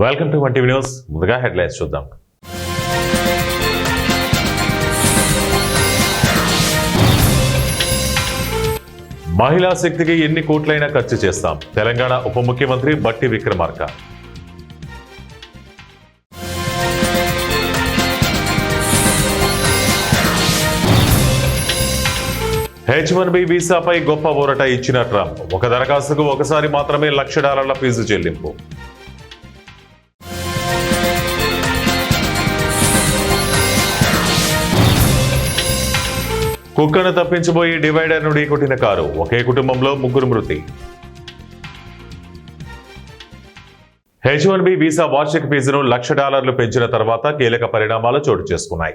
Welcome to 1 news. ముందుగా headlines చూద్దాం. మహిళా శక్తికి ఎన్ని కోట్లైనా ఖర్చు చేస్తాం. తెలంగాణ ఉప ముఖ్యమంత్రి బట్టి విక్రమార్క. H-1B వీసాపై గొప్ప ఊరట ఇచ్చిన ట్రంప్. ఒక దరఖాస్తుకు ఒకసారి మాత్రమే $1,00,000 ఫీజు చెల్లింపు. కుక్కను తప్పించబోయి డివైడర్ను ఢీకొట్టిన కారు. ఒకే కుటుంబంలో 3 మృతి. H-1B వీసా వార్షిక ఫీజును $1,00,000 పెంచిన తర్వాత కీలక పరిణామాలు చోటు చేసుకున్నాయి.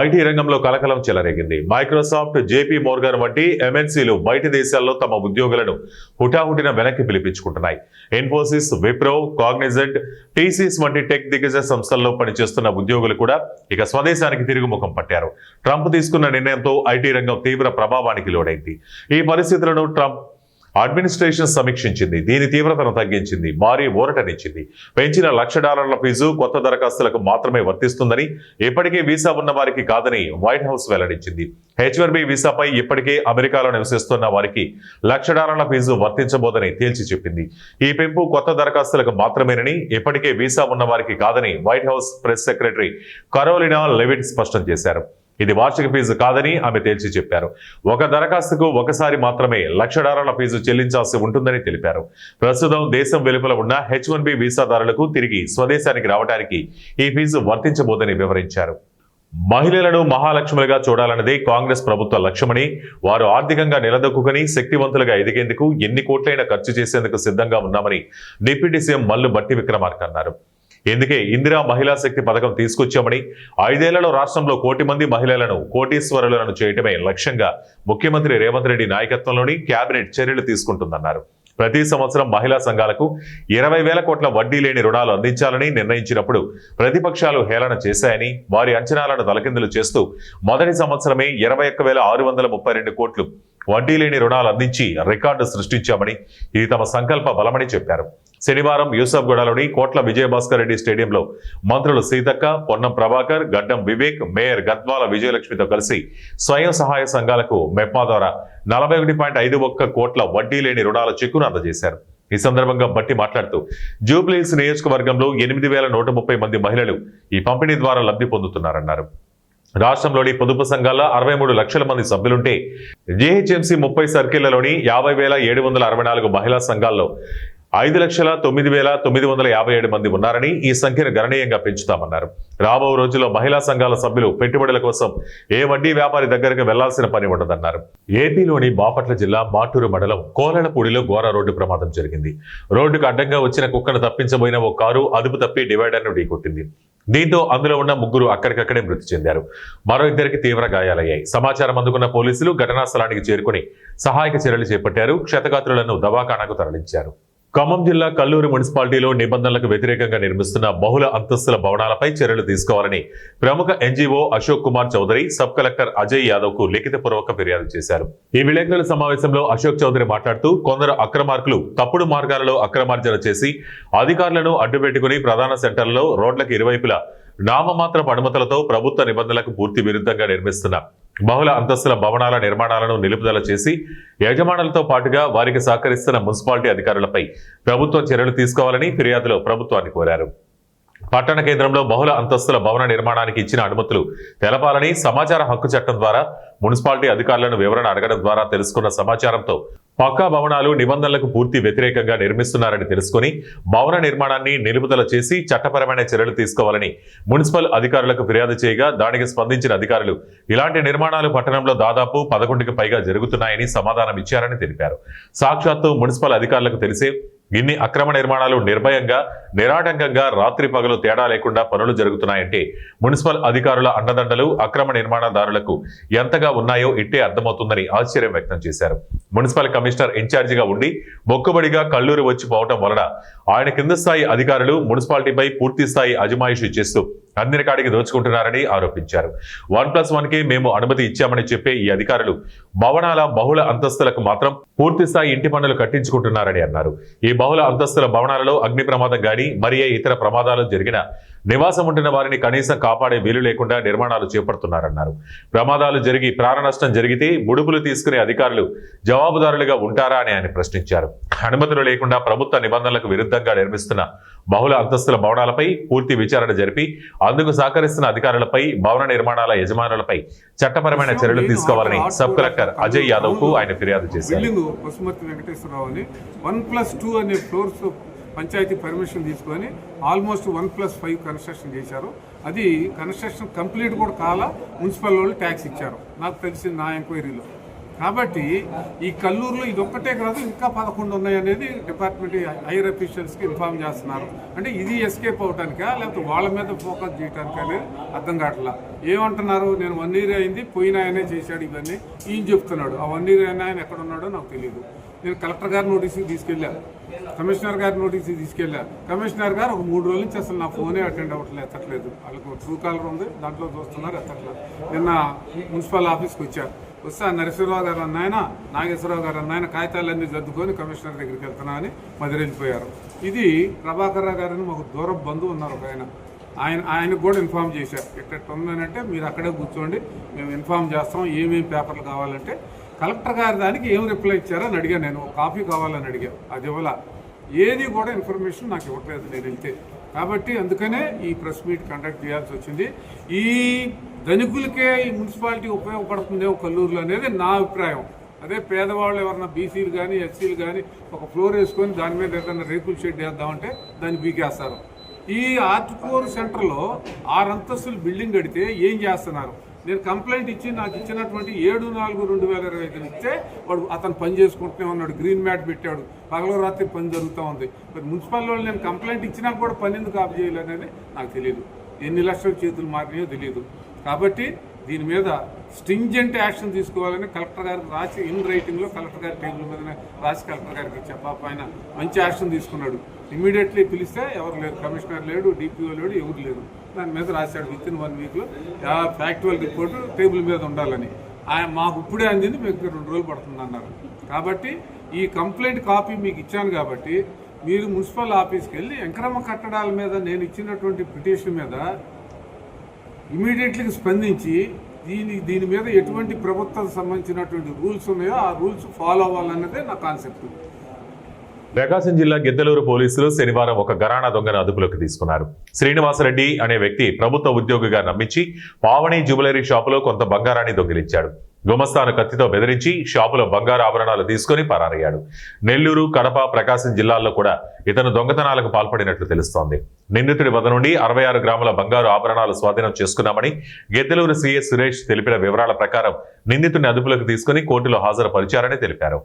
ఐటీ రంగంలో కలకలం చెలరేగింది. మైక్రోసాఫ్ట్, JP మోర్గన్ వంటి MNCలు బయటి దేశాల్లో తమ ఉద్యోగులను హుటాహుటిన వెనక్కి పిలిపించుకుంటున్నాయి. ఇన్ఫోసిస్, విప్రో, కాగ్నిజెంట్, TCS వంటి టెక్ దిగ్గజ సంస్థల్లో పనిచేస్తున్న ఉద్యోగులు కూడా ఇక స్వదేశానికి తిరుగుముఖం పట్టారు. ట్రంప్ తీసుకున్న నిర్ణయంతో ఐటీ రంగం తీవ్ర ప్రభావానికి లోనైంది. ఈ పరిస్థితులను ట్రంప్ అడ్మినిస్ట్రేషన్ సమీక్షించింది. దీని తీవ్రతను తగ్గించింది, భారీ ఊరటనిచ్చింది. పెంచిన $1,00,000 ఫీజు కొత్త దరఖాస్తులకు మాత్రమే వర్తిస్తుందని, ఇప్పటికే వీసా ఉన్న వారికి కాదని వైట్ హౌస్ వెల్లడించింది. H-1B వీసాపై ఇప్పటికే అమెరికాలో నివసిస్తున్న వారికి $1,00,000 ఫీజు వర్తించబోదని తేల్చి చెప్పింది. ఈ పెంపు కొత్త దరఖాస్తులకు మాత్రమేనని, ఇప్పటికే వీసా ఉన్న వారికి కాదని white house press secretary Karoline లెవిట్ స్పష్టం చేశారు. ఇది వార్షిక ఫీజు కాదని ఆమె తేల్చి చెప్పారు. ఒక దరఖాస్తుకు ఒకసారి మాత్రమే $1,00,000 ఫీజు చెల్లించాల్సి ఉంటుందని తెలిపారు. ప్రస్తుతం దేశం వెలుపల ఉన్న H-1B వీసాదారులకు తిరిగి స్వదేశానికి రావడానికి ఈ ఫీజు వర్తించబోదని వివరించారు. మహిళలను మహాలక్ష్ములుగా చూడాలన్నదే కాంగ్రెస్ ప్రభుత్వ లక్ష్యమని, వారు ఆర్థికంగా నిలదొక్కుని శక్తివంతులుగా ఎదిగేందుకు ఎన్ని కోట్లైనా ఖర్చు చేసేందుకు సిద్ధంగా ఉన్నామని డిప్యూటీ సీఎం మల్లు బట్టి విక్రమార్క అన్నారు. ఎందుకే ఇందిరా మహిళా శక్తి పథకం తీసుకొచ్చామని, 5 ఏళ్లలో రాష్ట్రంలో 1 కోటి మంది మహిళలను కోటీశ్వరులను చేయటమే లక్ష్యంగా ముఖ్యమంత్రి రేవంత్ రెడ్డి నాయకత్వంలోని కేబినెట్ చర్యలు తీసుకుంటుందన్నారు. ప్రతి సంవత్సరం మహిళా సంఘాలకు 20,000 కోట్ల వడ్డీ లేని రుణాలు అందించాలని నిర్ణయించినప్పుడు ప్రతిపక్షాలు హేళన చేశాయని, వారి అంచనాలను తలకిందులు చేస్తూ మొదటి సంవత్సరమే 21,632 కోట్లు వడ్డీ లేని రుణాలు అందించి రికార్డు సృష్టించామని, ఇది తమ సంకల్ప బలమని చెప్పారు. శనివారం యూసఫ్గూడలోని కోట్ల విజయభాస్కర్ రెడ్డి స్టేడియంలో మంత్రులు సీతక్క, పొన్నం ప్రభాకర్, గడ్డం వివేక్, మేయర్ గద్వాల విజయలక్ష్మితో కలిసి స్వయం సహాయ సంఘాలకు మెప్మా ద్వారా 41.51 కోట్ల వడ్డీ లేని రుణాల చెక్కును అందజేశారు. ఈ సందర్భంగా బట్టి మాట్లాడుతూ, జూబ్లీహిల్స్ నియోజకవర్గంలో 8,130 మంది మహిళలు ఈ పంపిణీ ద్వారా లబ్ధి పొందుతున్నారన్నారు. రాష్ట్రంలోని పొదుపు సంఘాల్లో 63 లక్షల మంది సభ్యులుంటే GHMC 30 సర్కిళ్లలోని 50,764 మహిళా సంఘాల్లో 5,09,957 మంది ఉన్నారని, ఈ సంఖ్యను గణనీయంగా పెంచుతామన్నారు. రాబో రోజుల్లో మహిళా సంఘాల సభ్యులు పెట్టుబడుల కోసం ఏ వడ్డీ వ్యాపారి దగ్గరకు వెళ్లాల్సిన పని ఉండదన్నారు. ఏపీలోని బాపట్ల జిల్లా మాటూరు మండలం కోలలపూడిలో ఘోర రోడ్డు ప్రమాదం జరిగింది. రోడ్డుకు అడ్డంగా వచ్చిన కుక్కను తప్పించబోయిన ఓ కారు అదుపు తప్పి డివైడర్ను ఢీకొట్టింది. దీంతో అందులో ఉన్న 3 అక్కడికక్కడే మృతి చెందారు. మరో 2కి తీవ్ర గాయాలయ్యాయి. సమాచారం అందుకున్న పోలీసులు ఘటనా స్థలానికి చేరుకుని సహాయక చర్యలు చేపట్టారు. క్షతగాత్రులను దవాఖానాకు తరలించారు. ఖమ్మం జిల్లా కల్లూరు మున్సిపాలిటీలో నిబంధనలకు వ్యతిరేకంగా నిర్మిస్తున్న బహుళ అంతస్తుల భవనాలపై చర్యలు తీసుకోవాలని ప్రముఖ NGO Ashok Kumar Chaudhary sub collector Ajay Yadav కు లిఖితపూర్వక ఫిర్యాదు చేశారు. ఈ విలేకరుల సమావేశంలో అశోక్ చౌదరి మాట్లాడుతూ, కొందరు అక్రమార్కులు తప్పుడు మార్గాలలో అక్రమార్జన చేసి అధికారులను అడ్డుపెట్టుకుని ప్రధాన సెంటర్లలో రోడ్లకు ఇరువైపులా నామమాత్రపు అనుమతులతో ప్రభుత్వ నిబంధనలకు పూర్తి విరుద్ధంగా నిర్మిస్తున్న బహుళ అంతస్తుల భవనాల నిర్మాణాలను నిలుపుదల చేసి యజమానులతో పాటుగా వారికి సహకరిస్తున్న మున్సిపాలిటీ అధికారులపై ప్రభుత్వం చర్యలు తీసుకోవాలని ఫిర్యాదులో ప్రభుత్వాన్ని కోరారు. పట్టణ కేంద్రంలో బహుళ అంతస్తుల భవన నిర్మాణానికి ఇచ్చిన అనుమతులు తెలపాలని, సమాచార హక్కు చట్టం ద్వారా మున్సిపాలిటీ అధికారులను వివరణ అడగడం ద్వారా తెలుసుకున్న సమాచారంతో పక్కా భవనాలు నిబంధనలకు పూర్తి వ్యతిరేకంగా నిర్మిస్తున్నారని తెలుసుకుని భవన నిర్మాణాన్ని నిలుపుదల చేసి చట్టపరమైన చర్యలు తీసుకోవాలని మున్సిపల్ అధికారులకు ఫిర్యాదు చేయగా, దానికి స్పందించిన అధికారులు ఇలాంటి నిర్మాణాలు పట్టణంలో దాదాపు 11కి పైగా జరుగుతున్నాయని సమాధానం ఇచ్చారని తెలిపారు. సాక్షాత్తు మున్సిపల్ అధికారులకు తెలిసే ఇన్ని అక్రమ నిర్మాణాలు నిర్భయంగా నిరాటంకంగా రాత్రి పగలు తేడా లేకుండా పనులు జరుగుతున్నాయంటే మున్సిపల్ అధికారుల అండదండలు అక్రమ నిర్మాణదారులకు ఎంతగా ఉన్నాయో ఇట్టే అర్థమవుతుందని ఆశ్చర్యం వ్యక్తం చేశారు. మున్సిపల్ కమిషనర్ ఇన్ఛార్జిగా ఉండి మొక్కుబడిగా కల్లూరు వచ్చి పోవటం వలన ఆయన కింద స్థాయి అధికారులు మున్సిపాలిటీపై పూర్తి స్థాయి అజమాయిషీ చేస్తూ అందిన కాడికి దోచుకుంటున్నారని ఆరోపించారు. 1+1కి మేము అనుమతి ఇచ్చామని చెప్పే ఈ అధికారులు భవనాల బహుళ అంతస్తులకు మాత్రం పూర్తిస్థాయి ఇంటి పన్నులు కట్టించుకుంటున్నారని అన్నారు. ఈ బహుళ అంతస్తుల భవనాలలో అగ్ని ప్రమాదం గాని మరి ఇతర ప్రమాదాలు జరిగిన నివాసం ఉంటున్న వారిని కనీసం కాపాడే వీలు లేకుండా నిర్మాణాలు చేపడుతున్నారన్నారు. ప్రమాదాలు జరిగి ప్రాణ నష్టం జరిగితే ముడుపులు తీసుకునే అధికారులు జవాబుదారులుగా ఉంటారా అని ఆయన ప్రశ్నించారు. అనుమతులు లేకుండా ప్రభుత్వ నిబంధనలకు విరుద్ధంగా నిర్మిస్తున్న బహుళ అంతస్తుల భవనాలపై పూర్తి విచారణ జరిపి అందుకు సహకరిస్తున్న అధికారులపై, భవన నిర్మాణాల యజమానులపై చట్టపరమైన చర్యలు తీసుకోవాలని సబ్ కలెక్టర్ అజయ్ యాదవ్ కు ఆయన ఫిర్యాదు చేశారు. పంచాయతీ పర్మిషన్ తీసుకొని ఆల్మోస్ట్ 1+5 కన్స్ట్రక్షన్ చేశారు. అది కన్స్ట్రక్షన్ కంప్లీట్ కూడా కాల మున్సిపల్ వాళ్ళు ట్యాక్స్ ఇచ్చారు నాకు తెలిసింది నా ఎంక్వైరీలో. కాబట్టి ఈ కల్లూరులో ఇది ఒక్కటే కాదు, ఇంకా 11 ఉన్నాయి అనేది డిపార్ట్మెంట్ హైయర్ అఫీషియల్స్కి ఇన్ఫార్మ్ చేస్తున్నారు. అంటే ఇది ఎస్కేప్ అవటానికా లేకపోతే వాళ్ళ మీద ఫోకస్ చేయడానికి అనేది అర్థం కావట్లా. ఏమంటున్నారు, నేను 1 year అయింది, పోయిన ఆయనే చేశాడు ఇవన్నీ ఈయన చెప్తున్నాడు. ఆ 1 year అయిన ఆయన ఎక్కడ ఉన్నాడో నాకు తెలియదు. నేను కలెక్టర్ గారి నోటీస్కి తీసుకెళ్ళాను, కమిషనర్ గారి నోటీస్కి తీసుకెళ్ళాను. కమిషనర్ గారు ఒక 3 రోజుల నుంచి అసలు నా ఫోనే అటెండ్ అవ్వట్లేదు, ఎత్తట్లేదు. వాళ్ళకు ట్రూ కాలర్ ఉంది, దాంట్లో చూస్తున్నారు, ఎత్తట్లేదు. నిన్న మున్సిపల్ ఆఫీస్కి వచ్చారు. వస్తే నరసింహరావు గారు అన్నాయన, నాగేశ్వరరావు గారు అన్నాయన కాగితాలన్నీ సర్దుకొని కమిషనర్ దగ్గరికి వెళ్తున్నా అని మదిరెళ్ళిపోయారు. ఇది ప్రభాకర్ రావు గారని మాకు దూర బంధువు ఉన్నారు ఒక ఆయనకు కూడా ఇన్ఫామ్ చేశారు. ఎట్ట ఉందనంటే మీరు అక్కడే కూర్చోండి, మేము ఇన్ఫామ్ చేస్తాం, ఏమేమి పేపర్లు కావాలంటే. కలెక్టర్ గారి దానికి ఏం రిప్లై ఇచ్చారని అడిగాను. నేను కాపీ కావాలని అడిగాను, అది ఇవ్వాల. ఏది కూడా ఇన్ఫర్మేషన్ నాకు ఇవ్వట్లేదు నేను వెళ్తే. కాబట్టి అందుకనే ఈ ప్రెస్ మీట్ కండక్ట్ చేయాల్సి వచ్చింది. ఈ ధనికులకే ఈ మున్సిపాలిటీ ఉపయోగపడుతుందేమో కల్లూరులో అనేది నా అభిప్రాయం. అదే పేదవాళ్ళు ఎవరన్నా బీసీలు కానీ ఎస్సీలు కానీ ఒక ఫ్లోర్ వేసుకొని దాని మీద ఏదైనా రేకుల షెడ్ వేద్దామంటే దాన్ని బీకేస్తారు. ఈ ఆర్ట్4 సెంటర్లో 6 అంతస్తులు బిల్డింగ్ కడితే ఏం చేస్తున్నారు? నేను కంప్లైంట్ ఇచ్చి నాకు ఇచ్చినటువంటి 7/4/2025 ఇస్తే వాడు అతను పని చేసుకుంటూనే ఉన్నాడు, గ్రీన్ మ్యాట్ పెట్టాడు, పగల రాత్రి పని జరుగుతూ ఉంది. మరి మున్సిపల్ వాళ్ళు నేను కంప్లైంట్ ఇచ్చినా కూడా పని ఎందుకు ఆఫ్ చేయాలనేది నాకు తెలియదు. ఎన్ని లక్షల చేతులు మారినాయో తెలియదు. కాబట్టి దీని మీద స్ట్రింజెంట్ యాక్షన్ తీసుకోవాలని కలెక్టర్ గారికి రాసి ఇన్ రైటింగ్లో కలెక్టర్ గారి టేబుల్ మీద రాసి కలెక్టర్ గారికి ఇచ్చా. పాప ఆయన మంచి యాక్షన్ తీసుకున్నాడు. ఇమీడియట్లీ పిలిస్తే ఎవరు లేరు, కమిషనర్ లేడు, డిపిఓ లేడు, ఎవరు లేరు. దాని మీద రాశాడు వితిన్ 1 weekలో ఫ్యాక్చువల్ రిపోర్టు టేబుల్ మీద ఉండాలని. ఆయన మాకు ఇప్పుడే అందింది, మీకు 2 రోజులు పడుతుంది అన్నారు. కాబట్టి ఈ కంప్లైంట్ కాపీ మీకు ఇచ్చాను కాబట్టి మీరు మున్సిపల్ ఆఫీస్కి వెళ్ళి ఎంక్రమ కట్టడాల మీద నేను ఇచ్చినటువంటి పిటిషన్ మీద ఇమీడియట్లీగా స్పందించి దీని మీద ఎటువంటి ప్రభుత్వానికి సంబంధించినటువంటి రూల్స్ ఉన్నాయో ఆ రూల్స్ ఫాలో అవ్వాలన్నదే నా కాన్సెప్ట్. ప్రకాశం జిల్లా గిద్దలూరు పోలీసులు శనివారం ఒక ఘరానా దొంగను అదుపులోకి తీసుకున్నారు. శ్రీనివాసరెడ్డి అనే వ్యక్తి ప్రభుత్వ ఉద్యోగిగా నమ్మించి పావని జ్యువెలరీ షాపులో కొంత బంగారాన్ని దొంగిలించాడు. గుమస్తాను కత్తితో బెదిరించి షాపులో బంగారు ఆభరణాలు తీసుకుని పరారయ్యాడు. నెల్లూరు, కడప, ప్రకాశం జిల్లాల్లో కూడా ఇతను దొంగతనాలకు పాల్పడినట్లు తెలుస్తోంది. నిందితుడి వద్ద నుండి 66 గ్రాముల బంగారు ఆభరణాలు స్వాధీనం చేసుకున్నామని గిద్దలూరు సీఏ సురేష్ తెలిపిన వివరాల ప్రకారం నిందితుడిని అదుపులోకి తీసుకుని కోర్టులో హాజరుపరిచారని తెలిపారు.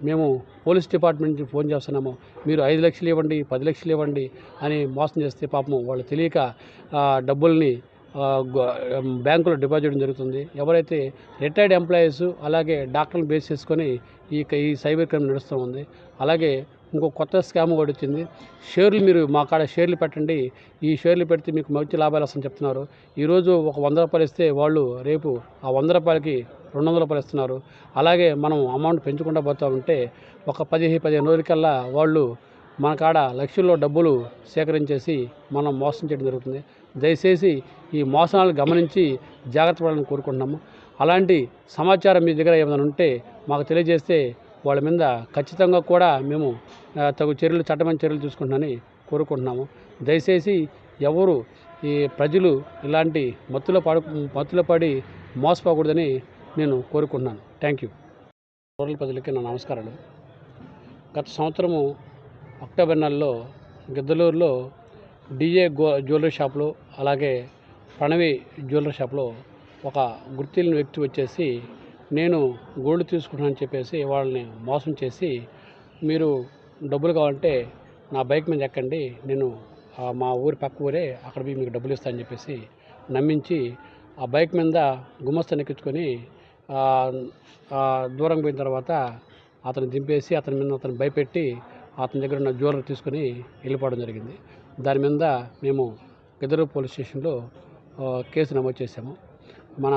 మేము పోలీస్ డిపార్ట్మెంట్ నుంచి ఫోన్ చేస్తున్నాము, మీరు 5 లక్షలు ఇవ్వండి, 10 లక్షలు ఇవ్వండి అని మోసం చేస్తే పాపం వాళ్ళు తెలియక డబ్బుల్ని బ్యాంకులో డిపాజిట్ చేయడం జరుగుతుంది. ఎవరైతే రిటైర్డ్ ఎంప్లాయీస్ అలాగే డాక్టర్లను బేస్ చేసుకొని ఈ సైబర్ క్రైమ్ నడుస్తూ ఉంది. అలాగే ఇంకో కొత్త స్కామ్ కూడా వచ్చింది. షేర్లు, మీరు మా కాడ షేర్లు పెట్టండి, ఈ షేర్లు పెడితే మీకు మంచి లాభాలు వస్తాయని చెప్తున్నారు. ఈరోజు ఒక 100 రూపాయలు ఇస్తే వాళ్ళు రేపు ఆ 100 రూపాయలకి 200 రూపాయలు ఇస్తున్నారు. అలాగే మనం అమౌంట్ పెంచుకుంటూ పోతూ ఉంటే ఒక 15 రోజులకల్లా వాళ్ళు మన కాడ లక్షల్లో డబ్బులు సేకరించేసి మనం మోసం చేయడం జరుగుతుంది. దయచేసి ఈ మోసాలను గమనించి జాగ్రత్త పడాలని కోరుకుంటున్నాము. అలాంటి సమాచారం మీ దగ్గర ఏమైనా ఉంటే మాకు తెలియజేస్తే వాళ్ళ మీద ఖచ్చితంగా కూడా మేము తగు చర్యలు, చట్టమైన చర్యలు తీసుకుంటున్నామని కోరుకుంటున్నాము. దయచేసి ఎవరు ఈ ప్రజలు ఇలాంటి మత్తులో పడి మోసపోకూడదని నేను కోరుకుంటున్నాను. Thank you. రూరల్ ప్రజలకి నా నమస్కారాలు. గత సంవత్సరము అక్టోబర్ నెలలో గిద్దలూరులో డిఏ జ్యువెలరీ షాప్లో అలాగే ప్రణవి జ్యువెలరీ షాప్లో ఒక గుర్తిల్ని వ్యక్తి వచ్చేసి నేను గోల్డ్ తీసుకుంటానని చెప్పేసి వాళ్ళని మోసం చేసి, మీరు డబ్బులు కావాలంటే నా బైక్ మీద ఎక్కండి, నేను మా ఊరి పక్క ఊరే, అక్కడ మీకు డబ్బులు ఇస్తానని చెప్పేసి నమ్మించి ఆ బైక్ మీద గుమస్తాను ఎక్కించుకొని దూరం పోయిన తర్వాత అతను దింపేసి అతను భయపెట్టి అతని దగ్గర ఉన్న జ్యువెలరీ తీసుకొని వెళ్ళిపోవడం జరిగింది. దాని మీద మేము గిద్దరు పోలీస్ స్టేషన్లో కేసు నమోదు చేశాము. మన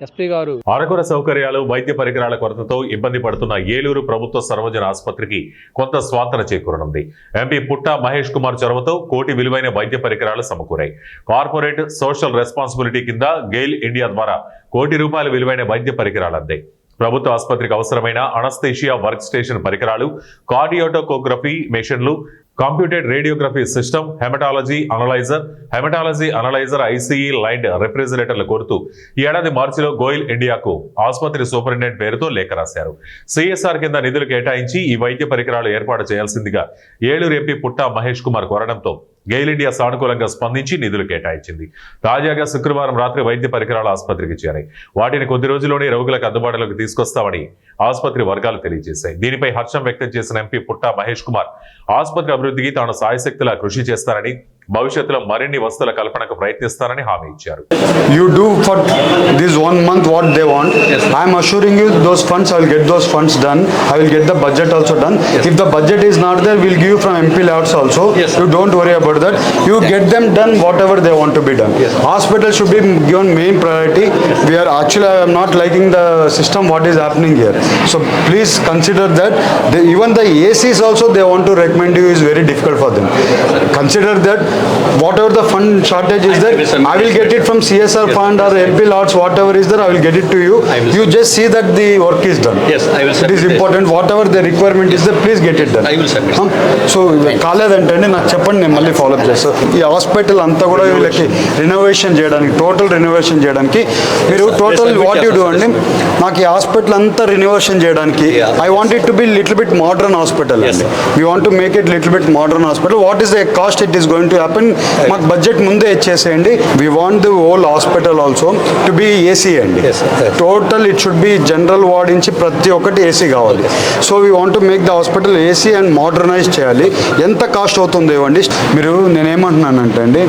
ఎస్పీ గారు అరకొర సౌకర్యాలు, వైద్య పరికరాల కొరతతో ఇబ్బంది పడుతున్న ఏలూరు ప్రభుత్వ సర్వజన ఆసుపత్రికి కొంత స్వాంతన చేకూరనుంది. ఎంపీ పుట్టా మహేష్ కుమార్ చొరవతో కోటి విలువైన వైద్య పరికరాలు సమకూరాయి. కార్పొరేట్ సోషల్ రెస్పాన్సిబిలిటీ కింద గెయిల్ ఇండియా ద్వారా ₹1 కోటి విలువైన వైద్య పరికరాలు అందాయి. ప్రభుత్వ ఆసుపత్రికి అవసరమైన అనస్థీషియా వర్క్ స్టేషన్ పరికరాలు, కార్డియోటోకోగ్రఫీ మెషిన్లు, computed radiography system, haematology analyser, ICE line రిఫ్రిజిరేటర్లు కోరుతూ ఈ ఏడాది మార్చిలో గోయిల్ ఇండియాకు ఆసుపత్రి సూపరింటెండెంట్ పేరుతో లేఖ రాశారు. సిఎస్ఆర్ కింద నిధులు కేటాయించి ఈ వైద్య పరికరాలు ఏర్పాటు చేయాల్సిందిగా ఏలూరు ఎంపీ పుట్టా మహేష్ కుమార్ కోరడంతో గెయిల్ ఇండియా సానుకూలంగా స్పందించి నిధులు కేటాయించింది. తాజాగా శుక్రవారం రాత్రి వైద్య పరికరాలు ఆసుపత్రికి చేరాయి. వాటిని కొద్ది రోజుల్లోనే రోగులకు అందుబాటులోకి తీసుకొస్తామని ఆసుపత్రి వర్గాలు తెలియజేశాయి. దీనిపై హర్షం వ్యక్తం చేసిన ఎంపీ పుట్టా మహేష్ కుమార్ ఆసుపత్రి అభివృద్ధికి తాను సాయశక్తులా కృషి చేస్తారని, భవిష్యత్తులో మరిన్ని వస్తువుల కల్పనకు ప్రయత్నిస్తారని హామీ ఇచ్చారు. You do for this 1 month what they want. I am assuring you those funds, I will get those funds done. I will get the budget also done. If the budget is not there, we will give you from MP layout also. You don't worry about that. You get them done whatever they want to be done. Hospital should be given main priority. We are actually, I am not liking the system what is happening here. So please consider that. Even the ACs also they want to recommend you is very difficult for them. Consider that whatever the fund shortage is there, I will get it from CSR fund or MP lots, whatever is there, I will get it to you. You just see that the work is done. Yes, I will submit. It is important. Whatever the requirement is there, please get it done. I will submit. So కాలేదంటే నాకు చెప్పండి, నేను మళ్ళీ follow up చేస్తాను. ఈ hospital అంతా కూడా వీళ్ళకి రెనోవేషన్ చేయడానికి, టోటల్ రెనోవేషన్ చేయడానికి మీరు టోటల్ వాట్ యూ డూ అండి, నాకు ఈ హాస్పిటల్ అంతా రెనోవేషన్ చేయడానికి I want it to be little bit modern hospital అండి. We want to make it little bit modern hospital. What is the cost it is going to happen, మాకు budget ముందే ఇచ్చేసేయండి. We want the whole hospital also to be AC అండి. Total it should be general ward నుంచి ప్రతి ఒక్కటి AC కావాలి. So we want to make the hospital AC and modernise చేయాలి. ఎంత కాస్ట్ అవుతుందో ఇవ్వండి. మీరు నేనేమంటున్నానంటే అండి,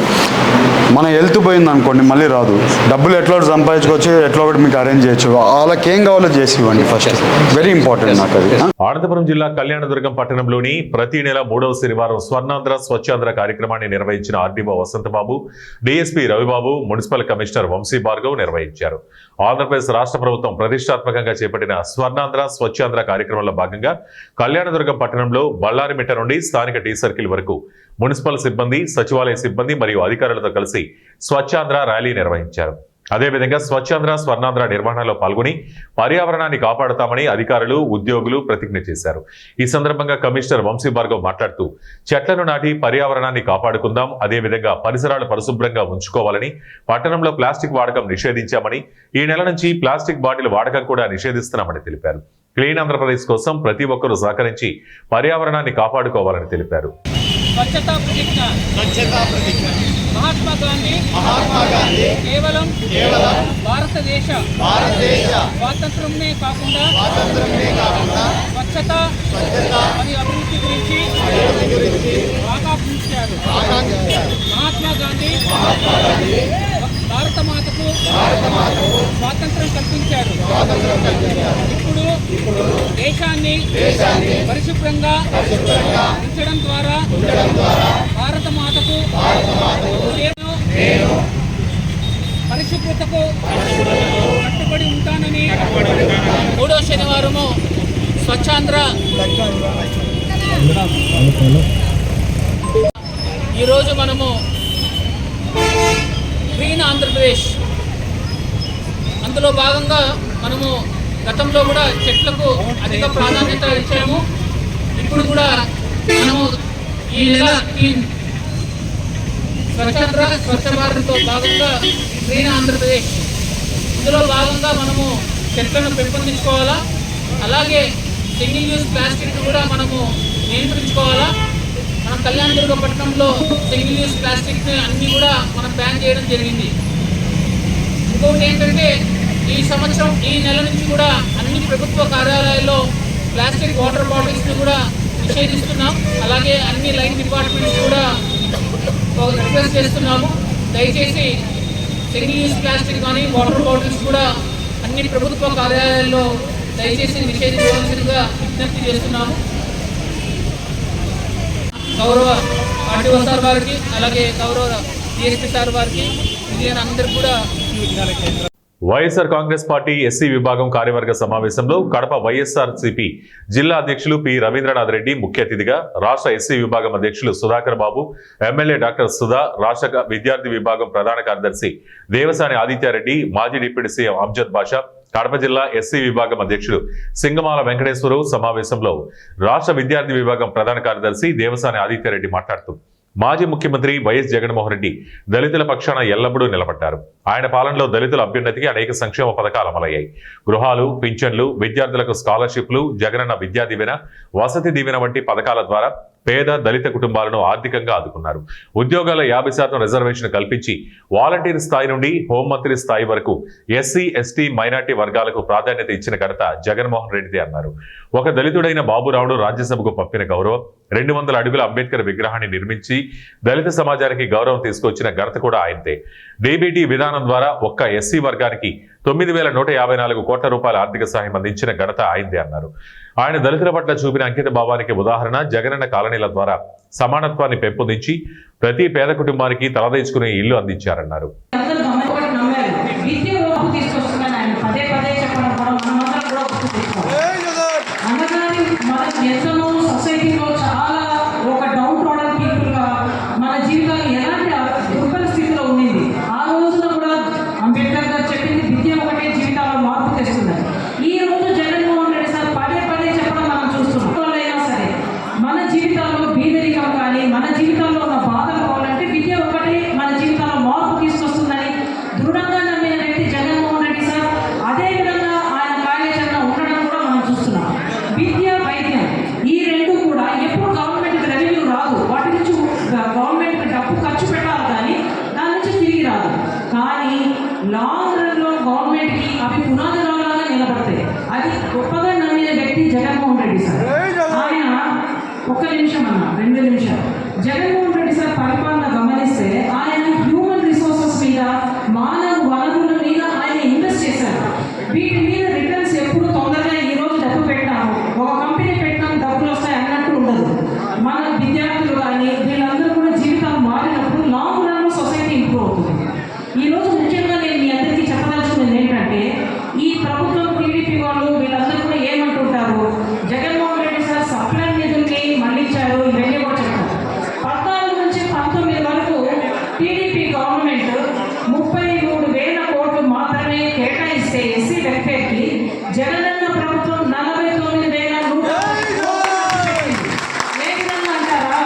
మన హెల్త్ పోయింది అనుకోండి మళ్ళీ రాదు. డబ్బులు ఎట్లా సంపాదించుకోవచ్చు, ఎట్లా ఒకటి మీకు అరేంజ్ చేయొచ్చు. వాళ్ళకి ఏం కావాలో చేసి ఇవ్వండి ఫస్ట్. వెరీ ఇంపార్టెంట్ నాకు అది. అనంతపురం జిల్లా కళ్యాణదుర్గం పట్టణంలోని ప్రతి నెల 3వ శనివారం స్వర్ణాంధ్ర స్వచ్ఛాంధ్ర కార్యక్రమాన్ని నిర్వహించిన RDO Vasanthababu, DSP Ravibabu, municipal commissioner Vamsi Bhargav నిర్వహించారు. ఆంధ్రప్రదేశ్ రాష్ట్ర ప్రభుత్వం ప్రతిష్టాత్మకంగా చేపట్టిన స్వర్ణాంధ్ర స్వచ్ఛాంధ్ర కార్యక్రమంలో భాగంగా కళ్యాణదుర్గం పట్టణంలో బళ్ళారిమిట్ట నుండి స్థానిక టీ సర్కిల్ వరకు మున్సిపల్ సిబ్బంది, సచివాలయ సిబ్బంది మరియు అధికారులతో కలిసి స్వచ్ఛాంధ్ర ర్యాలీ నిర్వహించారు. అదేవిధంగా స్వచ్ఛాంధ్ర స్వర్ణాంధ్ర నిర్వహణలో పాల్గొని పర్యావరణాన్ని కాపాడుతామని అధికారులు, ఉద్యోగులు ప్రతిజ్ఞ చేశారు. ఈ సందర్భంగా కమిషనర్ వంశీ భార్గవ్ మాట్లాడుతూ చెట్లను నాటి పర్యావరణాన్ని కాపాడుకుందాం, అదేవిధంగా పరిసరాలు పరిశుభ్రంగా ఉంచుకోవాలని, పట్టణంలో ప్లాస్టిక్ వాడకం నిషేధించామని, ఈ నెల నుంచి ప్లాస్టిక్ బాటిల్ వాడకం కూడా నిషేధిస్తున్నామని తెలిపారు. క్లీన్ ఆంధ్రప్రదేశ్ కోసం ప్రతి ఒక్కరూ సహకరించి పర్యావరణాన్ని కాపాడుకోవాలని తెలిపారు. మహాత్మా గాంధీ కేవలం భారతదేశ స్వాతంత్రంనే కాకుండా స్వచ్ఛత మరియు అభివృద్ధి గురించి ఆకాంక్షించారు. మహాత్మా గాంధీ భారత మాతకు స్వాతంత్రం కల్పించారు. ఇప్పుడు దేశాన్ని పరిశుభ్రంగా ఉంచడం ద్వారా భారత మాతకు పరిశుభ్రతకు కట్టుబడి ఉంటానని 3వ శనివారము స్వచ్ఛాంధ్ర ఈరోజు మనము గ్రీన్ ఆంధ్రప్రదేశ్ అందులో భాగంగా మనము గతంలో కూడా చెట్లకు అధిక ప్రాధాన్యత ఇచ్చాము. ఇప్పుడు కూడా మనము ఈ నెల స్వచ్ఛాంధ్ర స్వచ్ఛ భారత్తో భాగంగా గ్రీన్ ఆంధ్రప్రదేశ్ ఇందులో భాగంగా మనము చెట్లను పెంపొందించుకోవాలా, అలాగే సింగిల్ యూజ్ ప్లాస్టిక్ కూడా మనము నియంత్రించుకోవాలా. మన కళ్యాణదుర్గ పట్టణంలో సింగిల్ యూజ్ ప్లాస్టిక్ని అన్నీ కూడా మనం బ్యాన్ చేయడం జరిగింది. ఇంకొకటి ఏంటంటే ఈ సంవత్సరం ఈ నెల నుంచి కూడా అన్ని ప్రభుత్వ కార్యాలయాల్లో ప్లాస్టిక్ వాటర్ బాటిల్స్ని కూడా నిషేధిస్తున్నాం. అలాగే అన్ని లైన్ డిపార్ట్మెంట్స్ కూడా రిక్వెస్ట్ చేస్తున్నాము, దయచేసి సింగిల్ యూజ్ ప్లాస్టిక్ కానీ వాటర్ బాటిల్స్ కూడా అన్ని ప్రభుత్వ కార్యాలయాల్లో దయచేసి నిషేధించవలసిందిగా విజ్ఞప్తి చేస్తున్నాము. గౌరవ ఆర్డీఓ సార్ వారికి, అలాగే గౌరవ డిఎస్పీ సార్ వారికి మిగిలిన అందరికీ కూడా వైఎస్ఆర్ కాంగ్రెస్ పార్టీ ఎస్సీ విభాగం కార్యవర్గ సమావేశంలో కడప వైఎస్ఆర్సీపీ జిల్లా అధ్యక్షులు పి రవీంద్రనాథ్ రెడ్డి ముఖ్య అతిథిగా, రాష్ట్ర ఎస్సీ విభాగం అధ్యక్షులు సుధాకర్ బాబు, ఎమ్మెల్యే డాక్టర్ సుధా, రాష్ట్ర విద్యార్థి విభాగం ప్రధాన కార్యదర్శి దేవసాని ఆదిత్యారెడ్డి, మాజీ డిప్యూటీ సీఎం అమ్జద్ బాషా, కడప జిల్లా ఎస్సీ విభాగం అధ్యక్షుడు సింగమాల వెంకటేశ్వరరావు సమావేశంలో రాష్ట్ర విద్యార్థి విభాగం ప్రధాన కార్యదర్శి దేవసాని ఆదిత్యారెడ్డి మాట్లాడుతూ మాజీ ముఖ్యమంత్రి వైఎస్ జగన్మోహన్ రెడ్డి దళితుల పక్షాన ఎల్లప్పుడూ నిలబడ్డారు. ఆయన పాలనలో దళితుల అభ్యున్నతికి అనేక సంక్షేమ పథకాలు అమలయ్యాయి. గృహాలు, పింఛన్లు, విద్యార్థులకు స్కాలర్షిప్లు, జగనన్న విద్యా దీవెన, వసతి దీవెన వంటి పథకాల ద్వారా పేద దళిత కుటుంబాలను ఆర్థికంగా ఆదుకున్నారు. ఉద్యోగాల 50% రిజర్వేషన్ కల్పించి వాలంటీర్ స్థాయి నుండి హోంమంత్రి స్థాయి వరకు ఎస్సీ, ఎస్టీ, మైనార్టీ వర్గాలకు ప్రాధాన్యత ఇచ్చిన ఘనత జగన్మోహన్ రెడ్డిదే అన్నారు. ఒక దళితుడైన బాబురావును రాజ్యసభకు పంపిన గౌరవం, 200 అడుగుల అంబేద్కర్ విగ్రహాన్ని నిర్మించి దళిత సమాజానికి గౌరవం తీసుకొచ్చిన ఘనత కూడా ఆయనదే. డీబీటీ విధానం ద్వారా ఒక్క ఎస్సీ వర్గానికి 9,154 కోట్ల రూపాయల ఆర్థిక సహాయం అందించిన ఘనత ఆయనదే అన్నారు. ఆయన దళితుల పట్ల చూపిన అంకిత భావానికి ఉదాహరణ జగనన్న కాలనీల ద్వారా సమానత్వాన్ని పెంపొందించి ప్రతి పేద కుటుంబానికి తలదించుకునే ఇల్లు అందించారన్నారు. లాంగ్ రన్ లో గవర్నమెంట్ కి అవి పునాదులాగా నిలబడతాయి. అది గొప్పగా నమ్మిన వ్యక్తి జగన్మోహన్ రెడ్డి సార్. ఆయన 1 నిమిషం అన్న 2 నిమిషాలు జగన్మోహన్ రెడ్డి సార్ పరిపాలన గమనిస్తే ఆయన హ్యూమన్ రిసోర్సెస్ మీద, మానవ వనరుల మీద ఆయన ఇన్వెస్ట్ చేశారు. వీటి మీద రిటర్న్స్ ఎప్పుడు తొందరగా ఈ రోజు డబ్బు పెట్టాము, ఒక కంపెనీ పెట్టినాం డబ్బులు వస్తాయి అన్నట్టు ఉండదు. మన విద్యార్థులు కానీ వీళ్ళందరూ కూడా జీవితాలు మారినప్పుడు లాంగ్ రన్ లో సొసైటీ ఇంప్రూవ్ అవుతుంది. ఈ రోజు ముఖ్యంగా నేను మీ అందరికీ చెప్పదలుచుకున్నది ఏంటంటే, ఈ ప్రభుత్వం టీడీపీ వాళ్ళు వీళ్ళందరూ కూడా ఏమంటుంటారు, జగన్మోహన్ రెడ్డి సార్ సప్లై నిధుల్ని మళ్ళించారు, ఇవన్నీ కూడా చెప్తారు. 14 నుంచి 19 వరకు టీడీపీ గవర్నమెంట్ 33,000 కోట్లు మాత్రమే కేటాయిస్తే ఎస్సీ వెల్ఫేర్కి, జగనన్న ప్రభుత్వం 49,100 ఏ విధంగా అంటారా?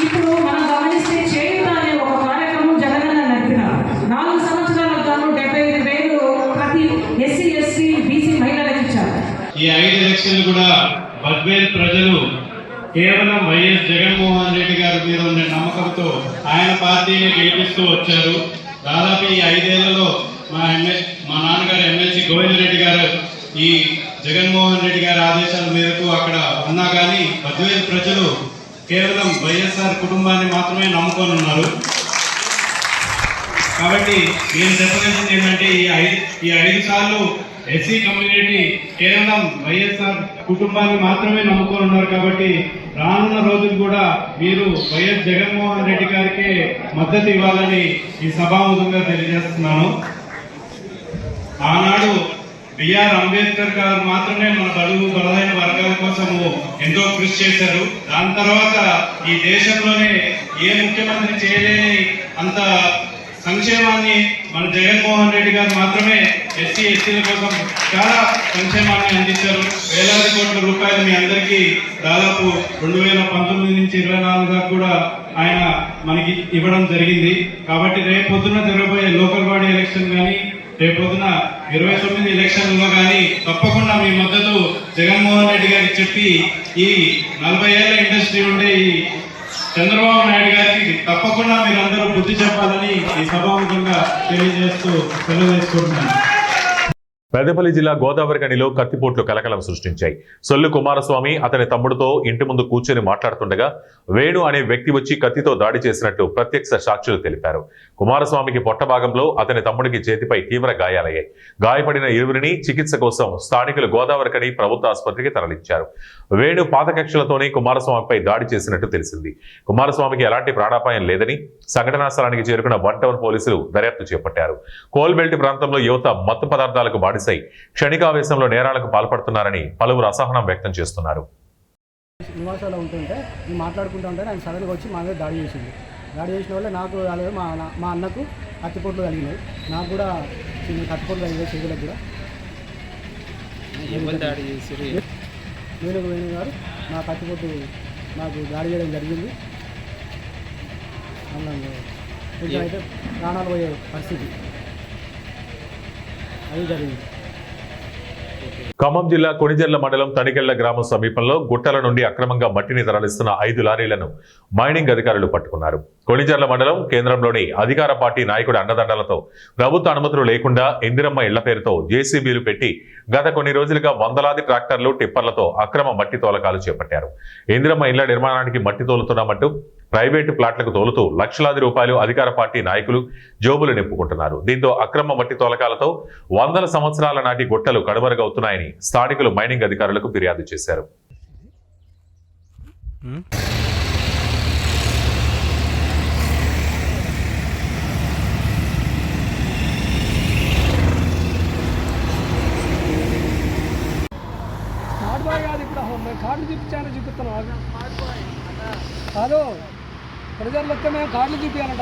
ఇప్పుడు మనం గమనిస్తే చేయుత అనే ఒక కార్యక్రమం జగనన్న నడిపినారు. 4 సంవత్సరాలకు గాను 75,000 ప్రతి ఎస్సీ, ఎస్సీ, బీసీ మహిళలకు ఇచ్చారు. ఈ 5 ఎలక్షన్లు కూడా బద్వేల్ ప్రజలు కేవలం వైఎస్ జగన్మోహన్ రెడ్డి గారి మీద ఉండే నమ్మకంతో ఆయన పార్టీని గెలిపిస్తూ వచ్చారు. దాదాపు ఈ 5 ఏళ్లలో మా నాన్నగారు ఎమ్మెల్సీ గోవింద్ రెడ్డి గారు ఈ జగన్మోహన్ రెడ్డి గారి ఆదేశాల మేరకు అక్కడ ఉన్నా కానీ బద్వేల్ ప్రజలు కేవలం వైఎస్ఆర్ కుటుంబాన్ని మాత్రమే నమ్ముకొని ఉన్నారు. కాబట్టి నేను చెప్పగలిగింది ఏంటంటే, ఈ 5 సార్లు ఎస్సీ కమ్యూనిటీ కేవలం వైఎస్ఆర్ కుటుంబాన్ని మాత్రమే నమ్ముకొని ఉన్నారు. కాబట్టి రానున్న రోజులు కూడా మీరు వైఎస్ జగన్మోహన్ రెడ్డి గారికి మద్దతు ఇవ్వాలని ఈ సభాముఖంగా తెలియజేస్తున్నాను. ఆనాడు బిఆర్ అంబేద్కర్ గారు మాత్రమే మన బడుగు బలహీన వర్గాల కోసము ఎంతో కృషి చేశారు. దాని తర్వాత ఈ దేశంలోనే ఏ ముఖ్యమంత్రి చేయలేని అంత సంక్షేమాన్ని మన జగన్మోహన్ రెడ్డి గారు మాత్రమే ఎస్సీ, ఎస్టీల కోసం చాలా సంక్షేమాన్ని అందించారు. వేలాది కోట్ల రూపాయలు మీ అందరికీ దాదాపు 2019 నుంచి 24 దాకా కూడా ఆయన మనకి ఇవ్వడం జరిగింది. కాబట్టి రేపు పొద్దున జరగబోయే లోకల్ బాడీ ఎలక్షన్ కానీ, రేపు పొద్దున 29 ఎలక్షన్లో కానీ తప్పకుండా మీ మద్దతు జగన్మోహన్ రెడ్డి గారికి చెప్పి ఈ 40 ఏళ్ల ఇండస్ట్రీ ఉండే ఈ చంద్రబాబు నాయుడు గారికి తప్పకుండా మీరందరూ బుద్ధి చెప్పాలని ఈ సభాముఖంగా తెలియజేస్తూ సెలవు తీసుకుంటున్నాను. పెద్దపల్లి జిల్లా గోదావరిఖనిలో కత్తిపోట్లు కలకలం సృష్టించాయి. సొల్లు కుమారస్వామి అతని తమ్ముడితో ఇంటి ముందు కూర్చొని మాట్లాడుతుండగా వేణు అనే వ్యక్తి వచ్చి కత్తితో దాడి చేసినట్టు ప్రత్యక్ష సాక్షులు తెలిపారు. కుమారస్వామికి పొట్ట భాగంలో, అతని తమ్ముడికి చేతిపై తీవ్ర గాయాలయ్యాయి. గాయపడిన ఇరువురిని చికిత్స కోసం స్థానికులు గోదావరిఖని ప్రభుత్వ ఆసుపత్రికి తరలించారు. వేణు పాత కక్షలతోనే కుమారస్వామిపై దాడి చేసినట్టు తెలిసింది. కుమారస్వామికి ఎలాంటి ప్రాణాపాయం లేదని సంఘటనా స్థలానికి చేరుకున్న 1 టౌన్ పోలీసులు దర్యాప్తు చేపట్టారు. కోల్బెల్ట్ ప్రాంతంలో యువత మత్తు పదార్థాలకు బానిసై క్షణికావేశంలో నేరాలకు పాల్పడుతున్నారని పలువురు అసహనం వ్యక్తం చేస్తున్నారు. నివాసాలు ఉంటుంటే నేను మాట్లాడుకుంటూ ఉంటే ఆయన సడన్గా వచ్చి మా మీద దాడి చేసింది. దాడి చేసిన వల్ల నాకు అలాగే మా అన్నకు కత్తిపోట్లు కలిగినాయి. నాకు కూడా కత్తిపోట్లు కలిగినాయి చేతులకు కూడా. వేణు గారు నా కత్తిపోటు నాకు దాడి చేయడం జరిగింది. కొంచెం అయితే ప్రాణాలు పోయే పరిస్థితి అది జరిగింది. ఖమ్మం జిల్లా కొణిజర్ల మండలం తనికెళ్ల గ్రామం సమీపంలో గుట్టల నుండి అక్రమంగా మట్టిని తరలిస్తున్న 5 లారీలను మైనింగ్ అధికారులు పట్టుకున్నారు. కొణిజర్ల మండలం కేంద్రంలోని అధికార పార్టీ నాయకుడి అండదండలతో ప్రభుత్వ అనుమతులు లేకుండా ఇందిరమ్మ ఇళ్ల పేరుతో జేసీబీలు పెట్టి గత కొన్ని రోజులుగా వందలాది ట్రాక్టర్లు టిప్పర్లతో అక్రమ మట్టి తోలకాలు చేపట్టారు. ఇందిరమ్మ ఇళ్ల నిర్మాణానికి మట్టి తోలుతున్నామంటూ ప్రైవేటు ప్లాట్లకు తోలుతూ లక్షలాది రూపాయలు అధికార పార్టీ నాయకులు జోబులు నింపుకుంటున్నారు. దీంతో అక్రమ మట్టి తోలకాలతో వందల సంవత్సరాల నాటి గుట్టలు కనుమరుగవుతున్నాయని స్థానికులు మైనింగ్ అధికారులకు ఫిర్యాదు చేశారు. కార్డు చూపించాను చూపిస్తున్నాం కాదు ప్రజలు వస్తే మేము కార్డులు చూపించాలంట.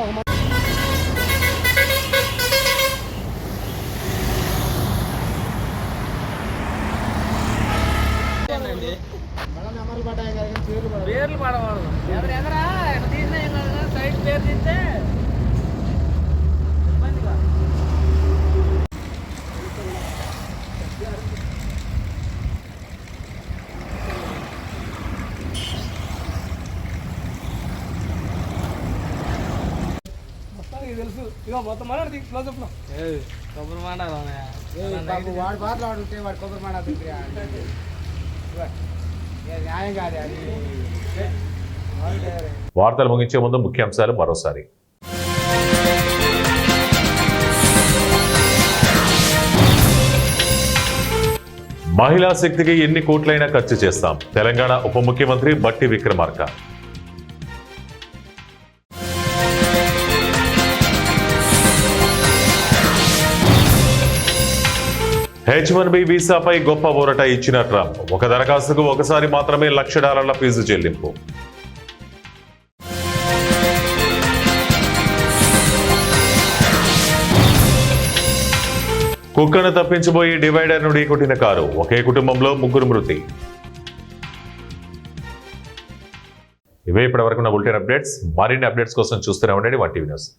పేర్లు పడవాడు ఎదురా తీసినా సైడ్ పేరు తీస్తే ఇబ్బందిగా. తెలుసు ఇక మొత్తం మాట్లాడి క్లోజ్ అప్ కొబ్బరి మాట వాడు బాటలు ఆడుంటే వాడు కొబ్బరి మాట న్యాయం కాదు అది. వార్తలు ముగించే ముందు ముఖ్యాంశాలు మరోసారి. మహిళా శక్తికి ఎన్ని కోట్లైనా ఖర్చు చేస్తాం తెలంగాణ ఉప ముఖ్యమంత్రి బట్టి విక్రమార్క. H-1B వీసాపై గొప్ప ఊరట ఇచ్చిన ట్రంప్. ఒక దరఖాస్తుకు ఒకసారి మాత్రమే $1,00,000 ఫీజు చెల్లింపు. కుక్కను తప్పించబోయి డివైడర్ను ఢీకొట్టిన కారు. ఒకే కుటుంబంలో 3 మృతి. ఇవే ఇప్పటివరకు ఉన్న బులెటిన్ అప్డేట్స్. మరిన్ని అప్డేట్స్ కోసం చూస్తూనే ఉండండి 1 టీవీ న్యూస్.